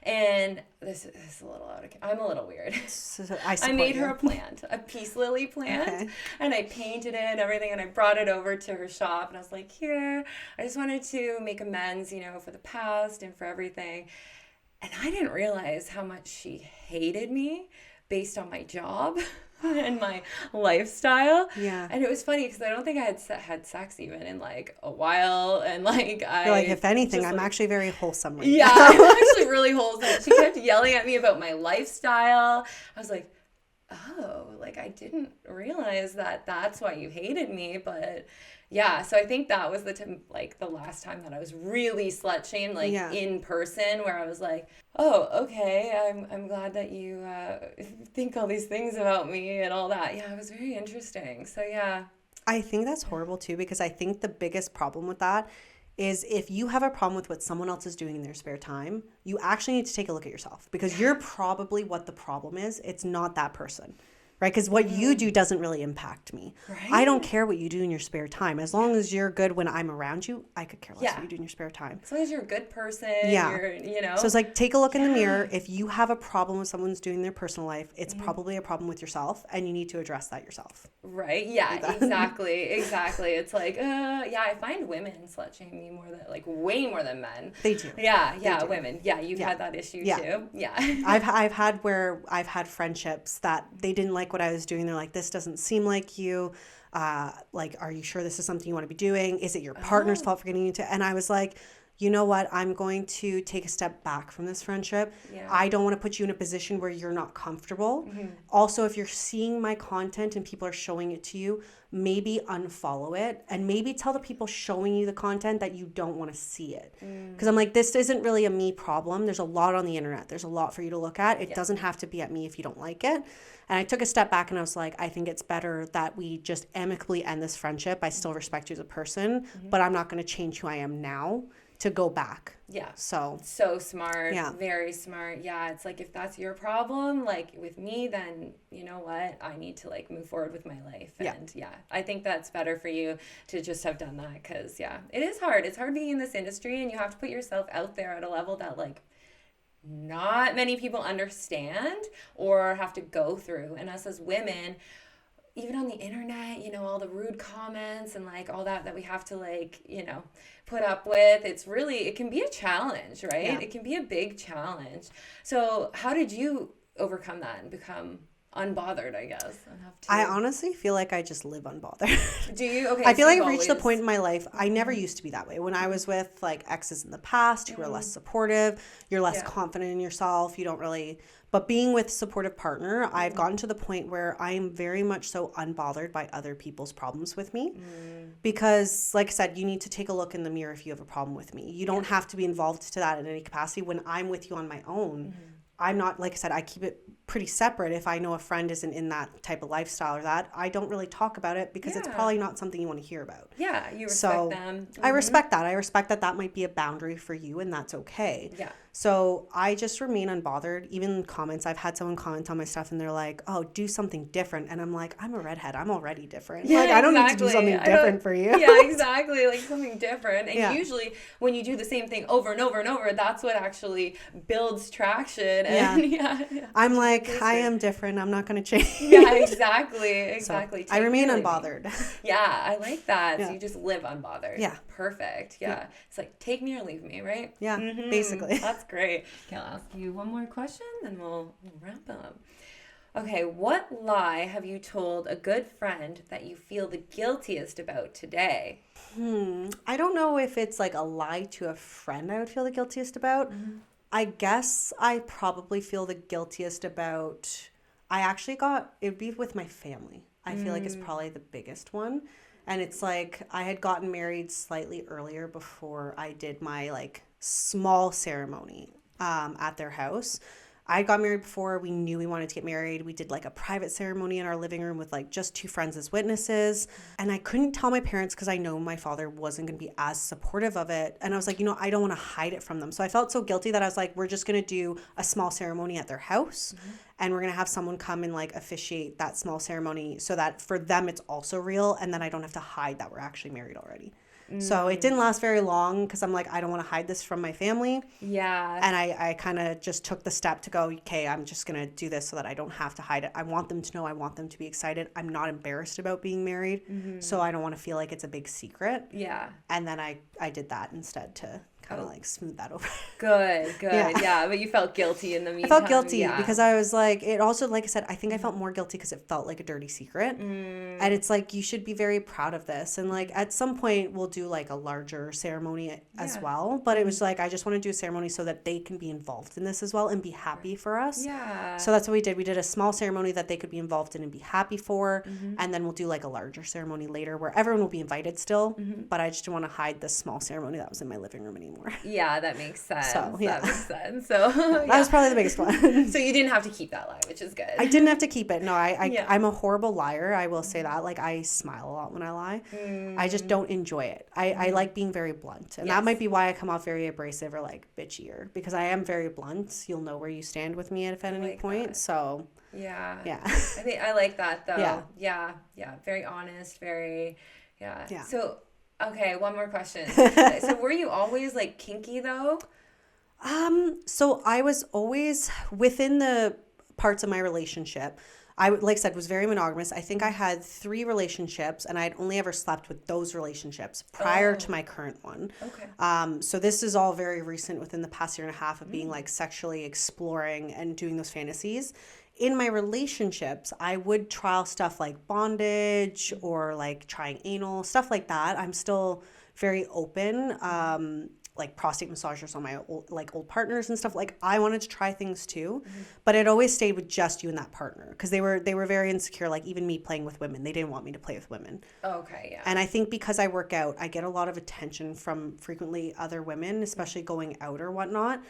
And this is a little I'm a little weird. So I made her a plant, a peace lily plant, and I painted it and everything, and I brought it over to her shop, and I was like, here, I just wanted to make amends, for the past and for everything. And I didn't realize how much she hated me based on my job and my lifestyle. Yeah. And it was funny because I don't think I had sex even in a while. And if anything, I'm actually very wholesome right now. I'm actually really wholesome. She kept yelling at me about my lifestyle. I was like, oh, I didn't realize that that's why you hated me. But yeah, so I think that was the last time that I was really slut shamed, in person, where I was like, oh, okay, I'm glad that you think all these things about me and all that. Yeah, it was very interesting. So yeah. I think that's horrible too, because I think the biggest problem with that is if you have a problem with what someone else is doing in their spare time, you actually need to take a look at yourself, because you're probably what the problem is. It's not that person. right? Because what you do doesn't really impact me. Right? I don't care what you do in your spare time. As long as you're good when I'm around you, I could care less Yeah. what you do in your spare time. As long as you're a good person, Yeah. you're, you know. So it's like, take a look in the mirror. If you have a problem with someone's doing their personal life, it's probably a problem with yourself, and you need to address that yourself. Right. Yeah, exactly. It's like, yeah, I find women slut shame me more than, like, way more than men. They do. Yeah, They do. women. Yeah, you've had that issue too. Yeah. I've had friendships that they didn't like what I was doing. They're like, this doesn't seem like you. Like, are you sure this is something you want to be doing? Is it your partner's fault for getting into? And I was like, you know what? I'm going to take a step back from this friendship. Yeah. I don't want to put you in a position where you're not comfortable. Also, if you're seeing my content and people are showing it to you, maybe unfollow it, and maybe tell the people showing you the content that you don't want to see it. Because I'm like, this isn't really a me problem. There's a lot on the internet. There's a lot for you to look at. It doesn't have to be at me if you don't like it. And I took a step back and I was like, I think it's better that we just amicably end this friendship. I still respect you as a person, but I'm not going to change who I am now to go back. Yeah. So smart. Yeah. Very smart. Yeah. It's like, if that's your problem, like with me, then you know what? I need to like move forward with my life. And I think that's better for you to just have done that, because it is hard. It's hard being in this industry, and you have to put yourself out there at a level that like not many people understand or have to go through. And us as women, even on the internet, you know, all the rude comments and like all that we have to like, you know, put up with, it can be a challenge, right? Yeah. It can be a big challenge. So how did you overcome that and become unbothered, I guess? I honestly feel like I just live unbothered. Do you? Okay. I feel so like you've I've reached the always- point in my life, I never used to be that way. When I was with like exes in the past who were less supportive, you're less confident in yourself, you don't really, but being with a supportive partner, I've gotten to the point where I am very much so unbothered by other people's problems with me. Because like I said, you need to take a look in the mirror if you have a problem with me. You don't have to be involved to that in any capacity. When I'm with you on my own, I'm not, like I said, I keep it pretty separate. If I know a friend isn't in that type of lifestyle or that, I don't really talk about it, because it's probably not something you want to hear about. Yeah, you respect them. I respect that. I respect that might be a boundary for you, and that's okay. Yeah. So I just remain unbothered. Even comments, I've had someone comment on my stuff and they're like, oh, do something different. And I'm like, I'm a redhead. I'm already different. Yeah, like, I don't need to do something different for you. Yeah, exactly. Like something different. And usually when you do the same thing over and over and over, that's what actually builds traction. And I'm like, I am different. I'm not going to change. Yeah, exactly. So I remain unbothered. Yeah, I like that. Yeah. So you just live unbothered. Yeah. Perfect. Yeah. It's like, take me or leave me, right? Yeah, basically. That's great. Okay, I'll ask you one more question, then we'll wrap up. Okay, what lie have you told a good friend that you feel the guiltiest about today? I don't know if it's like a lie to a friend I would feel the guiltiest about. I guess I probably feel the guiltiest about, it would be with my family. I feel like it's probably the biggest one. And it's like, I had gotten married slightly earlier before I did my like small ceremony at their house. I got married before we knew we wanted to get married. We did like a private ceremony in our living room with like just 2 friends as witnesses. And I couldn't tell my parents because I know my father wasn't going to be as supportive of it. And I was like, you know, I don't want to hide it from them. So I felt so guilty that I was like, we're just going to do a small ceremony at their house. And we're going to have someone come and like officiate that small ceremony so that for them it's also real. And then I don't have to hide that we're actually married already. So it didn't last very long because I'm like, I don't want to hide this from my family. Yeah. And I kind of just took the step to go, okay, I'm just going to do this so that I don't have to hide it. I want them to know. I want them to be excited. I'm not embarrassed about being married. So I don't want to feel like it's a big secret. Yeah. And then I did that instead to kind of like smooth that over. Good. Yeah, but you felt guilty in the meantime. I felt guilty because I was like, it also, like I said, I think I felt more guilty because it felt like a dirty secret. And it's like, you should be very proud of this. And like, at some point we'll do like a larger ceremony as well. But it was like, I just want to do a ceremony so that they can be involved in this as well and be happy for us. Yeah. So that's what we did. We did a small ceremony that they could be involved in and be happy for. And then we'll do like a larger ceremony later where everyone will be invited still. But I just didn't want to hide this small ceremony that was in my living room anymore. anymore. Yeah, that makes sense. So, yeah. That makes sense. So That was probably the biggest one. So you didn't have to keep that lie, which is good. I didn't have to keep it. No, Yeah. I'm a horrible liar. I will say that. Like, I smile a lot when I lie. I just don't enjoy it. I like being very blunt. And that might be why I come off very abrasive or, like, bitchier. Because I am very blunt. You'll know where you stand with me at any point. That. So, yeah. yeah. I think I like that, though. Yeah. Yeah. Very honest, very, Yeah. So, okay, one more question. So were you always, like, kinky, though? So I was always within the parts of my relationship. I, like I said, was very monogamous. I think I had 3 relationships, and I'd only ever slept with those relationships prior to my current one. Okay. So this is all very recent within the past year and a half of being like sexually exploring and doing those fantasies. In my relationships, I would trial stuff like bondage or like trying anal, stuff like that. I'm still very open. Like prostate massagers on my old partners and stuff. Like, I wanted to try things too, but it always stayed with just you and that partner because they were very insecure. Like, even me playing with women, they didn't want me to play with women. Okay, yeah. And I think because I work out, I get a lot of attention from frequently other women, especially going out or whatnot.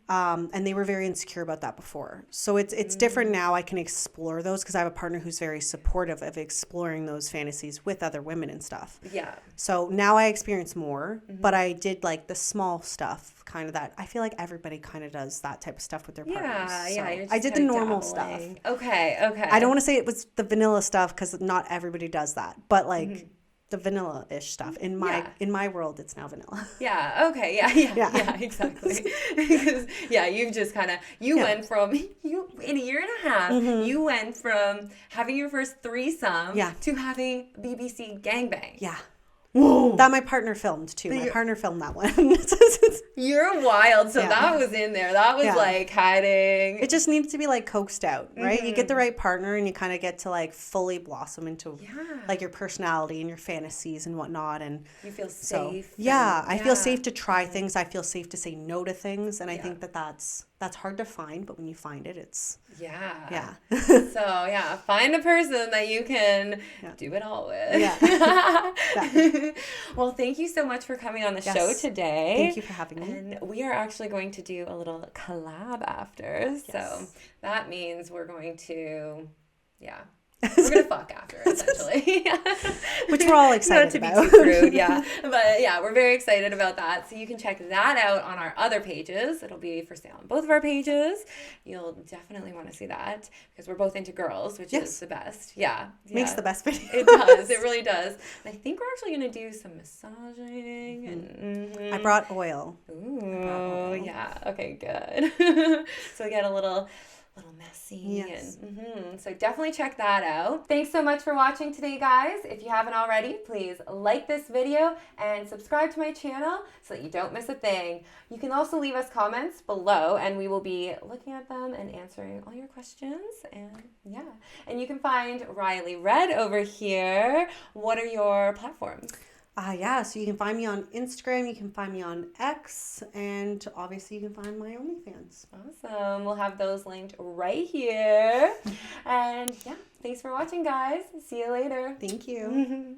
And they were very insecure about that before. So it's different now. I can explore those because I have a partner who's very supportive of exploring those fantasies with other women and stuff. Yeah. So now I experience more, but I did like the small stuff, kind of that. I feel like everybody kind of does that type of stuff with their partners. Yeah. So You're just I did the kinda normal dabbling. stuff. Okay. I don't want to say it was the vanilla stuff because not everybody does that, but like the vanilla-ish stuff in my world, it's now vanilla. Yeah. Okay. Yeah. Exactly. Because you've just kind of went from in a year and a half. You went from having your first threesome to having BBC gangbang. Yeah. Whoa. That my partner filmed too. My partner filmed that one. You're wild. So that was in there. That was like hiding. It just needs to be like coaxed out, right? You get the right partner and you kind of get to like fully blossom into like your personality and your fantasies and whatnot. And you feel safe. I feel safe to try things. I feel safe to say no to things. And I think that's hard to find, but when you find it, it's So find a person that you can do it all with. Well, thank you so much for coming on the show today. Thank you for having me. And we are actually going to do a little collab after. So that means we're going to we're going to fuck after, essentially. Which we're all excited about. Not to be too crude, But we're very excited about that. So you can check that out on our other pages. It'll be for sale on both of our pages. You'll definitely want to see that because we're both into girls, which is the best. Yeah. Makes the best video. It does. It really does. And I think we're actually going to do some massaging. And, I brought oil. Ooh, yeah. Okay, good. So we get a little messy. Yes. And, so definitely check that out. Thanks so much for watching today, guys. If you haven't already, please like this video and subscribe to my channel so that you don't miss a thing. You can also leave us comments below and we will be looking at them and answering all your questions. And you can find Riley Red over here. What are your platforms? So you can find me on Instagram, you can find me on X, and obviously you can find my OnlyFans. Awesome. We'll have those linked right here. And thanks for watching, guys. See you later. Thank you.